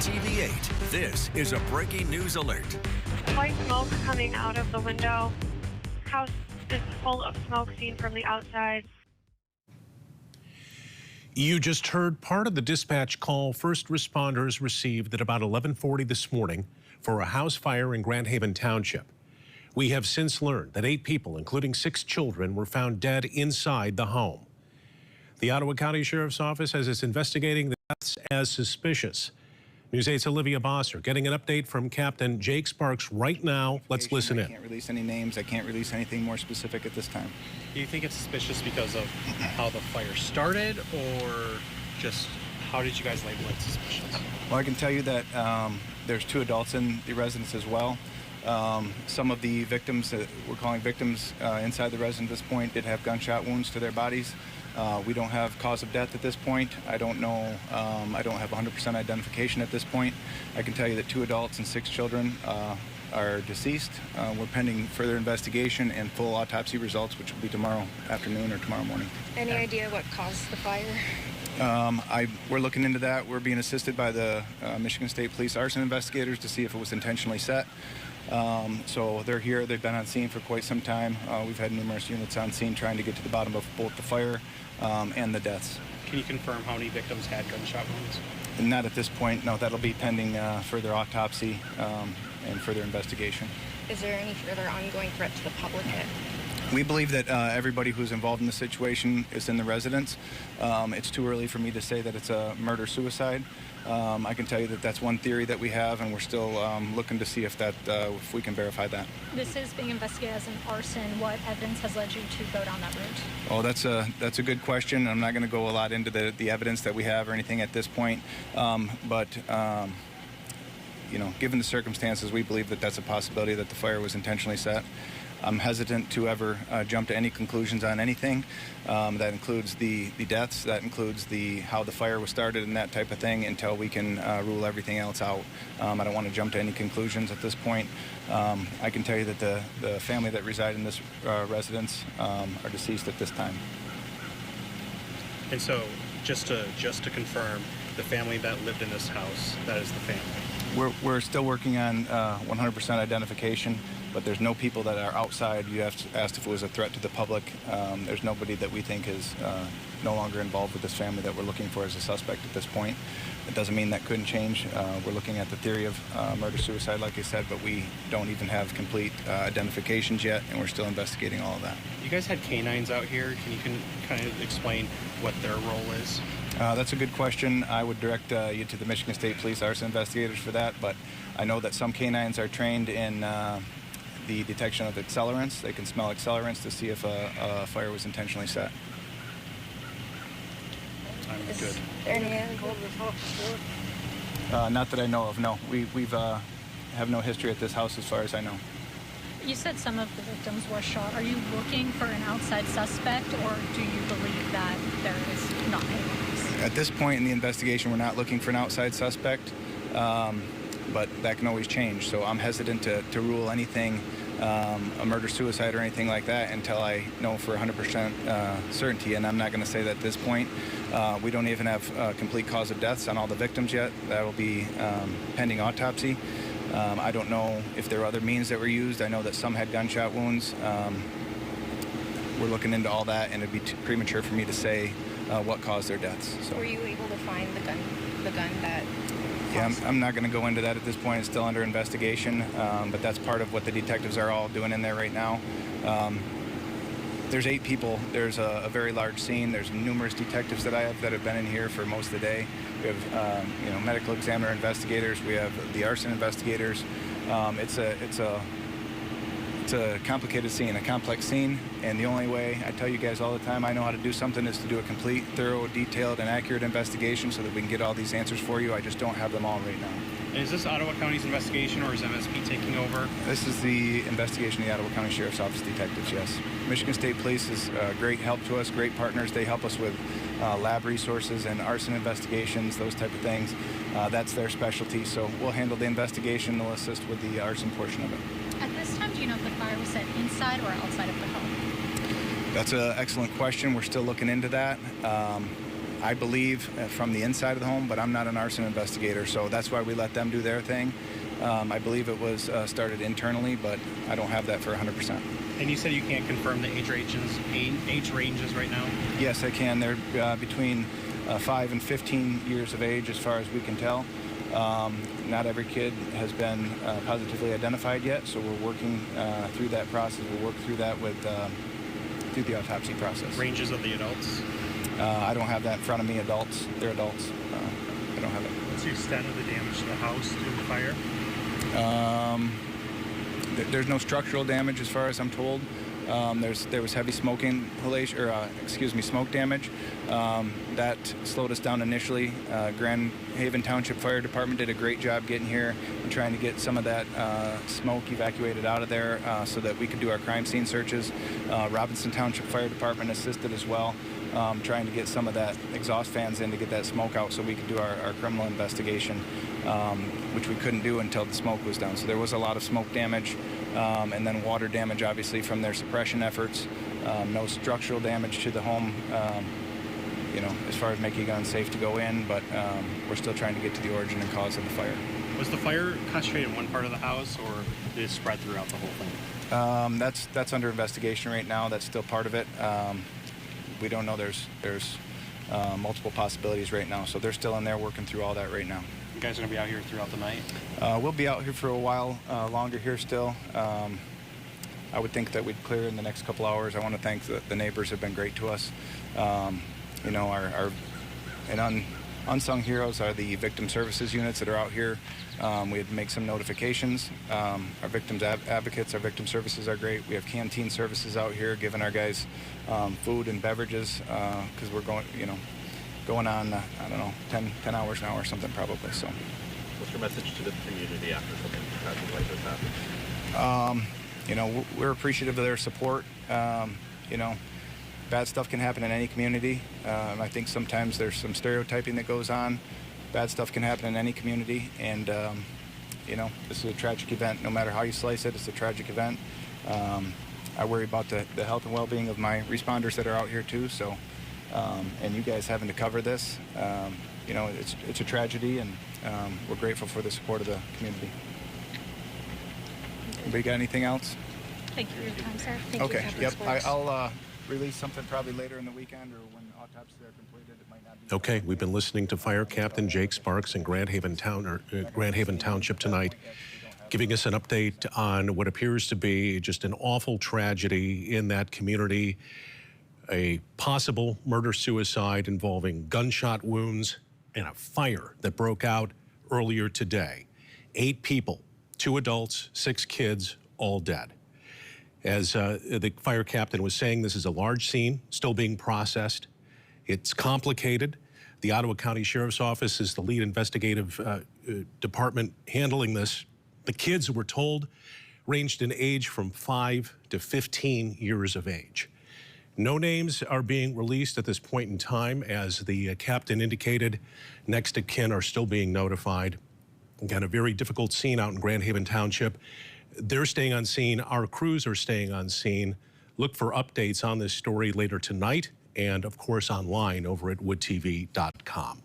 TV8, this is a breaking news alert. White smoke coming out of the window. House is full of smoke seen from the outside. You just heard part of the dispatch call first responders received at about 11:40 this morning for a house fire in Grand Haven Township. We have since learned that 8 people, including 6 children, were found dead inside the home. The Ottawa County Sheriff's Office says it's investigating the deaths as suspicious. News 8's Olivia Bosser getting an update from Captain Jake Sparks right now. Let's listen in. I can't release any names. I can't release anything more specific at this time. Do you think it's suspicious because of how the fire started, or just how did you guys label it suspicious? Well, I can tell you that there's 2 adults in the residence as well. Some of the victims that we're calling victims inside the residence at this point did have gunshot wounds to their bodies. We don't have cause of death at this point. I don't know. I don't have 100% identification at this point. I can tell you that 2 adults and 6 children are deceased. We're pending further investigation and full autopsy results, which will be tomorrow afternoon or tomorrow morning. Any idea what caused the fire? We're looking into that. We're being assisted by the Michigan State Police arson investigators to see if it was intentionally set. So they're here. They've been on scene for quite some time. We've had numerous units on scene trying to get to the bottom of both the fire and the deaths. Can you confirm how many victims had gunshot wounds? Not at this point. No, that'll be pending further autopsy and further investigation. Is there any further ongoing threat to the public yet? We believe that everybody who's involved in the situation is in the residence. It's too early for me to say that it's a murder-suicide. I can tell you that that's one theory that we have, and we're still looking to see if if we can verify that. This is being investigated as an arson. What evidence has led you to go down that route? Oh, that's a good question. I'm not going to go a lot into the evidence that we have or anything at this point, but you know, given the circumstances, we believe that that's a possibility that the fire was intentionally set. I'm hesitant to ever jump to any conclusions on anything. That includes the deaths, that includes how the fire was started and that type of thing until we can rule everything else out. I don't want to jump to any conclusions at this point. I can tell you that the family that reside in this residence are deceased at this time. And so, just to confirm, the family that lived in this house, that is the family? We're still working on 100% identification. But there's no people that are outside. You have asked if it was a threat to the public. There's nobody that we think is no longer involved with this family that we're looking for as a suspect at this point. It doesn't mean that couldn't change. We're looking at the theory of murder-suicide, like I said, but we don't even have complete identifications yet, and we're still investigating all of that. You guys had canines out here. Can you kind of explain what their role is? That's a good question. I would direct you to the Michigan State Police arson investigators for that, but I know that some canines are trained in the detection of accelerants. They can smell accelerants to see if a fire was intentionally set. I'm good. Is there any other? Not that I know of, no. We've have no history at this house as far as I know. You said some of the victims were shot. Are you looking for an outside suspect, or do you believe that there is not anyone? At this point in the investigation, we're not looking for an outside suspect, but that can always change. So I'm hesitant to rule anything a murder-suicide or anything like that until I know for 100% certainty, and I'm not going to say that at this point. We don't even have complete cause of deaths on all the victims yet. That will be pending autopsy. I don't know if there were other means that were used. I know that some had gunshot wounds. We're looking into all that, and it'd be too premature for me to say what caused their deaths. So. Were you able to find the gun that? Yeah, I'm not going to go into that at this point. It's still under investigation, but that's part of what the detectives are all doing in there right now. There's 8 people. There's a very large scene. There's numerous detectives that I have that have been in here for most of the day. We have medical examiner investigators. We have the arson investigators. It's a complicated scene, a complex scene, and the only way, I tell you guys all the time, I know how to do something is to do a complete, thorough, detailed, and accurate investigation so that we can get all these answers for you. I just don't have them all right now. And is this Ottawa County's investigation, or is MSP taking over? This is the investigation of the Ottawa County Sheriff's Office detectives, yes. Michigan State Police is great help to us, great partners. They help us with lab resources and arson investigations, those type of things. That's their specialty, so we'll handle the investigation. They'll assist with the arson portion of it. At this time, do you know if the fire was set inside or outside of the home? That's an excellent question. We're still looking into that. I believe, from the inside of the home, but I'm not an arson investigator, so that's why we let them do their thing. I believe it was started internally, but I don't have that for 100%. And you said you can't confirm the age ranges right now? Yes, I can. They're between 5 and 15 years of age as far as we can tell. Not every kid has been positively identified yet, so we're working through that process. We'll work through that with through the autopsy process. Ranges of the adults? I don't have that in front of me. Adults, they're adults. I don't have it. What's the extent of the damage to the house due to the fire? There's no structural damage as far as I'm told. There was heavy smoke damage. That slowed us down initially. Grand Haven Township Fire Department did a great job getting here and trying to get some of that smoke evacuated out of there so that we could do our crime scene searches. Robinson Township Fire Department assisted as well, trying to get some of that exhaust fans in to get that smoke out so we could do our criminal investigation, which we couldn't do until the smoke was down. So there was a lot of smoke damage. And then water damage, obviously, from their suppression efforts. No structural damage to the home, as far as making it unsafe to go in, but we're still trying to get to the origin and cause of the fire. Was the fire concentrated in one part of the house, or did it spread throughout the whole thing? That's under investigation right now. That's still part of it. We don't know. There's multiple possibilities right now, so they're still in there working through all that right now. You guys are going to be out here throughout the night? We'll be out here for a while longer here still. I would think that we'd clear in the next couple hours. I want to thank the neighbors have been great to us. Our unsung heroes are the victim services units that are out here. We had to make some notifications. Our victims advocates, our victim services are great. We have canteen services out here giving our guys food and beverages because we're going on, I don't know, 10 hours now or something probably. So, what's your message to the community after something tragic like this happens? We're appreciative of their support. Bad stuff can happen in any community. I think sometimes there's some stereotyping that goes on. Bad stuff can happen in any community, and this is a tragic event. No matter how you slice it, it's a tragic event. I worry about the health and well-being of my responders that are out here too. So. And you guys having to cover this, it's a tragedy, and we're grateful for the support of the community. Anybody got anything else? Thank you for your time, sir. Thank Okay, you for yep. sports. I'll release something probably later in the weekend or when autopsies are completed. It might not be. Okay, we've been listening to Fire Captain Jake Sparks in Grand Haven Township tonight, giving us an update on what appears to be just an awful tragedy in that community. A possible murder-suicide involving gunshot wounds and a fire that broke out earlier today. 8 people, 2 adults, 6 kids, all dead. As the fire captain was saying, this is a large scene, still being processed. It's complicated. The Ottawa County Sheriff's Office is the lead investigative department handling this. The kids, we're told, ranged in age from 5 to 15 years of age. No names are being released at this point in time. As the captain indicated, next of kin are still being notified. Again, a very difficult scene out in Grand Haven Township. They're staying on scene. Our crews are staying on scene. Look for updates on this story later tonight and, of course, online over at woodtv.com.